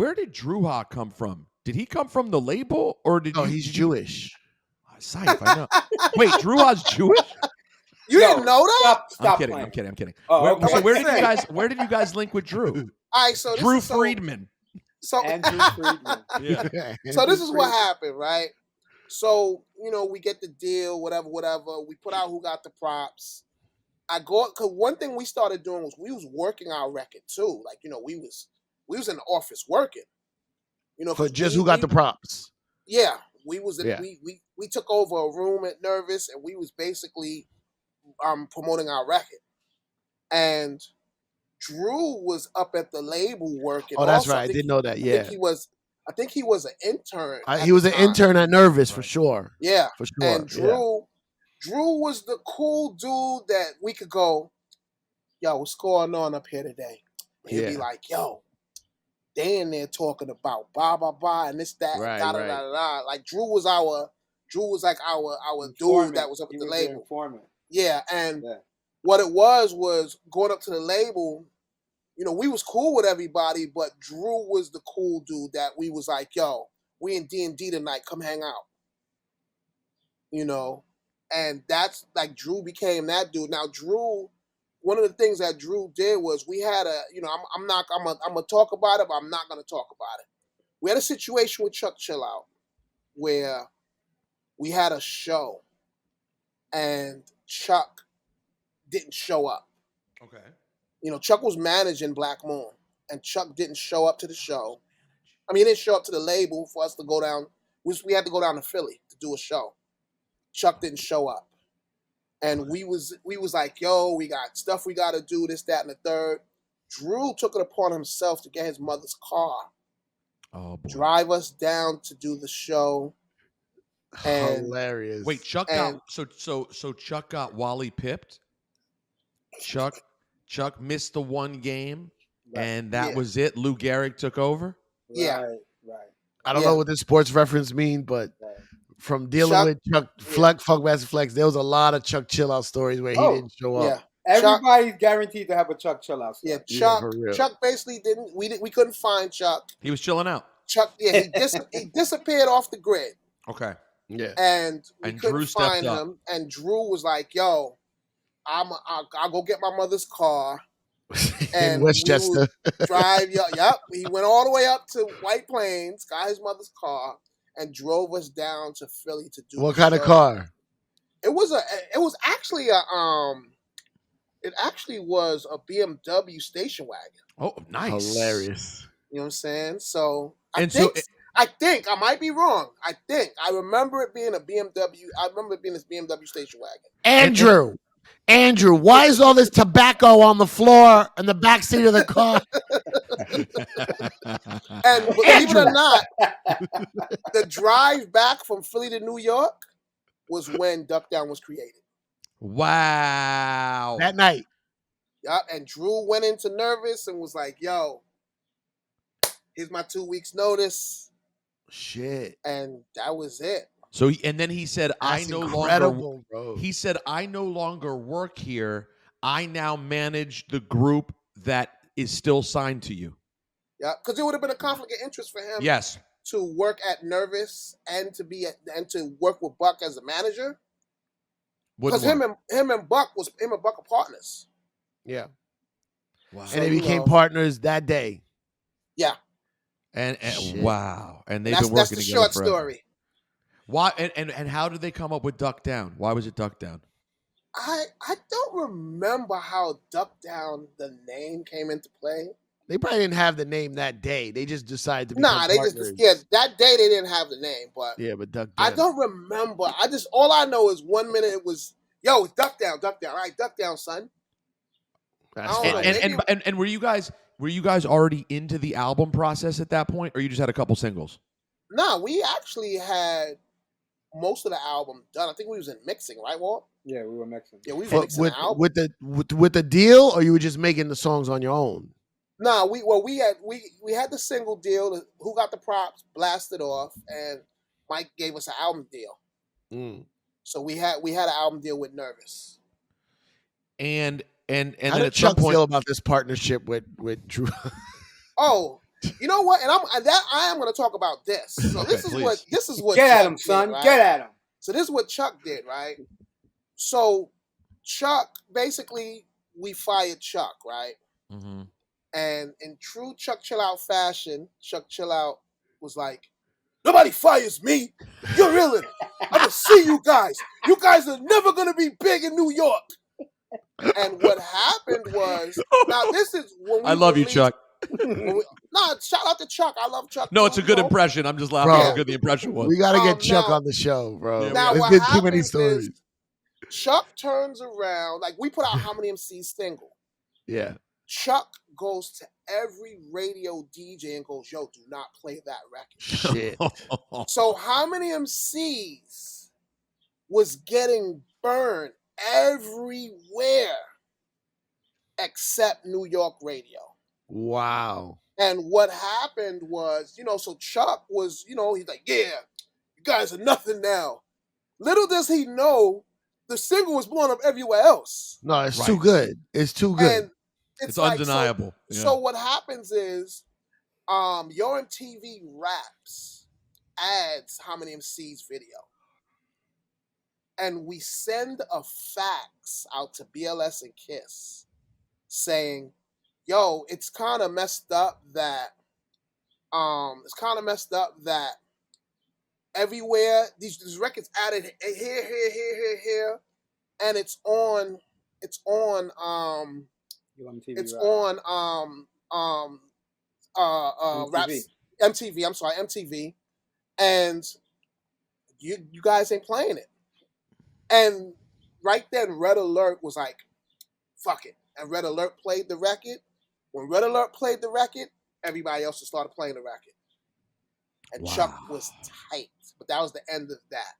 where did Druha come from? Did he come from the label or did you? he's Jewish. Cipha, I know. Wait, Druha's Jewish? You didn't know that? Stop I'm playing. kidding. Oh, okay. So where did you guys link with Drew? All right, so Drew Friedman. So Andrew Friedman. Yeah. So this is what happened, right? So, we get the deal, whatever. We put out Who Got the Props. Because one thing we started doing was we was working our record too. Like, we was in the office working. For just Who Got the Props. Yeah. We took over a room at Nervous and we was basically promoting our record. And Drew was up at the label working. Oh, that's right. I didn't know that. Yeah. I think he was an intern. He was an intern at Nervous for sure. Yeah. For sure. And Drew was the cool dude that we could go, yo, what's going on up here today? And he'd be like, yo, they in there talking about blah, blah, blah, and this, that, da, da, da, da, da. Like Drew was like our dude that was up at the label. Yeah. And what it was going up to the label, we was cool with everybody, but Drew was the cool dude that we was like, yo, we in D&D tonight, come hang out. And that's like Drew became that dude. Now Drew, one of the things that Drew did was we had I'm gonna talk about it, but I'm not gonna talk about it. We had a situation with Chuck Chill Out where we had a show and Chuck didn't show up. Okay. Chuck was managing Black Moon, and Chuck didn't show up to the show. I mean, he didn't show up to the label for us to go down. We had to go down to Philly to do a show. Chuck didn't show up, and we was like, yo, we got stuff we got to do, this, that, and the third. Drew took it upon himself to get his mother's car, drive us down to do the show. And hilarious. Wait, Chuck got so Chuck got Wally pipped. Chuck missed the one game, and that was it. Lou Gehrig took over. Yeah, right. I don't know what this sports reference mean, but from dealing with Chuck Funkmaster Flex, there was a lot of Chuck Chill Out stories where he didn't show up. Everybody's guaranteed to have a Chuck Chill Out story. Yeah, Chuck basically didn't. We couldn't find Chuck. He was chilling out. Chuck, he disappeared off the grid. Okay. Yeah. And we couldn't Drew find stepped him. And Drew was like, yo, I'll go get my mother's car. And in Westchester. Drive, he went all the way up to White Plains, got his mother's car, and drove us down to Philly to do. What kind of car? It was actually a BMW station wagon. Oh, nice. Hilarious. You know what I'm saying? So I think I might be wrong. I remember it being a BMW. I remember it being this BMW station wagon. Andrew, why is all this tobacco on the floor in the back seat of the car? And believe it or not, the drive back from Philly to New York was when Duck Down was created. Wow. That night. Yep. And Drew went into Nervous and was like, yo, here's my 2 weeks notice. Shit. And that was it. So then he said, That's incredible, bro. He said, I no longer work here. I now manage the group that is still signed to you. Yeah, because it would have been a conflict of interest for him. Yes. To work at Nervous and to work with Buck as a manager. Because him and Buck are partners. Yeah. Wow. And they became partners that day. Yeah. And wow. And they've been working together. That's the short story. Why and how did they come up with Duck Down? Why was it Duck Down? I don't remember how Duck Down, the name, came into play. They probably didn't have the name that day. They just decided to become partners. That day they didn't have the name, but Duck Down. I don't remember. All I know is 1 minute it was, yo, it's Duck Down. All right, Duck Down, son. And were you guys already into the album process at that point, or you just had a couple singles? No, we actually had most of the album done. I think we was in mixing, right, Walt? Yeah, we were mixing. Yeah, we were mixing the album. With the deal, or you were just making the songs on your own? No, we had the single deal. Who Got the Props blasted off, and Mike gave us an album deal. So we had an album deal with Nervous. And how then did at Chuck some point feel about this partnership with Drew? Oh, You know what? And I am going to talk about this. So this is what Get Chuck at him, son. did, right? Get at him. So this is what Chuck did, right? So Chuck, basically, we fired Chuck, right? Mm-hmm. And in true Chuck Chill Out fashion, Chuck Chill Out was like, nobody fires me. You're ill. I'm going to see you guys. You guys are never going to be big in New York. And what happened was, now this is when we I love you, Chuck. Shout out to Chuck. I love Chuck. No, it's a good impression. I'm just laughing how good the impression was. We got to get Chuck on the show, bro. Now, There's been too many stories. Chuck turns around, like we put out How Many MCs single. Yeah. Chuck goes to every radio DJ and goes, yo, do not play that record. Shit. So How Many MCs was getting burned everywhere except New York radio. Wow. And what happened was, so Chuck was, he's like, yeah, you guys are nothing now. Little does he know, the single was blowing up everywhere else. No, it's too good. It's too good. And it's undeniable. So what happens is, Your MTV Raps adds How Many MCs video. And we send a fax out to BLS and KISS saying, yo, it's kind of messed up that everywhere these records added here, and it's on Raps MTV. I'm sorry, MTV, and you guys ain't playing it. And right then, Red Alert was like, fuck it. And Red Alert played the record. When Red Alert played the record, everybody else just started playing the record. And Chuck was tight. But that was the end of that.